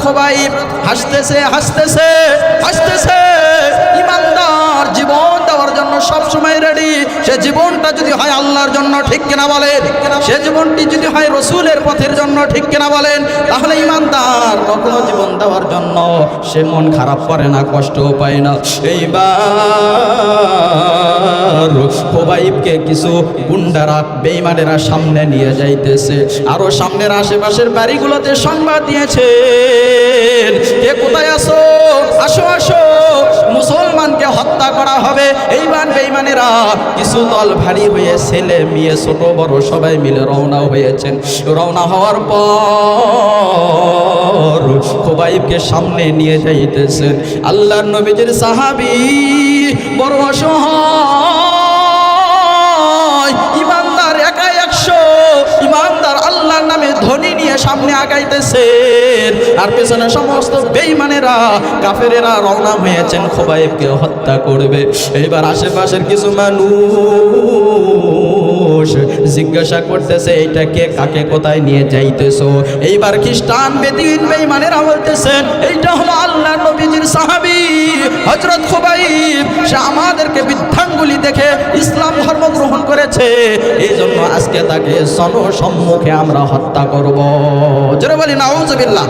খোবাইব হাসতেছে হাসতেছে হাসতেছে। ইমানদার জীবন দেওয়ার জন্য সব সময় রেডি। সে জীবনটা যদি হয় আল্লাহর জন্য, ঠিক কিনা বলেন? সে জীবনটি যদি হয় রসুলের পথের জন্য, ঠিক কিনা বলেন? তাহলে ইমানদার কখনো জীবন দেওয়ার জন্য সে মন খারাপ করে না, কষ্টও পায় না। এইবার খোবাইবকে কিছু গুন্ডারা, বেঈমানেরা সামনে নিয়ে যাইতেছে। আরো সামনের আশেপাশের বাড়িগুলোতে সংবাদ দিয়েছে, কে কোথায় আসো, আসো আসো, মুসলমানকে হত্যা করা হবে। এইবার বেঈমানেরা কিছু দল ভারী হয়ে ছেলে মেয়ে ছোট বড় সবাই মিলে রওনা হয়েছেন। রওনা হওয়ার পর খোবাইবকে সামনে নিয়ে যাইতেছেন। আল্লাহর নবীজির সাহাবী বড় অসহায়, ইমানদার একাই 100, ইমানদার আল্লাহর নামে ধ্বনি নিয়ে সামনে আগাইতেছেন, আর পেছনে সমস্ত বেঈমানেরা কাফেরেরা রওনা হয়েছেন খোবাইবকে হত্যা করবে। এইবার আশেপাশের কিছু মানুষ জিজ্ঞাসা করতেছে, এইটা কে, কাকে, কোথায় নিয়ে যাইতেছো? এইবার খ্রিস্টান বেদিন বেঈমানেরা বলতেছেন, এইটা হলো আল্লাহর নবীজির সাহাবী হযরত খোবাইব। সে আমাদেরকে বৃদ্ধাঙ্গুলি দেখে ইসলাম ধর্ম গ্রহণ করেছে, এই জন্য আজকে তাকে জনসম্মুখে আমরা হত্যা করব। জোরে বলি নাউজুবিল্লাহ।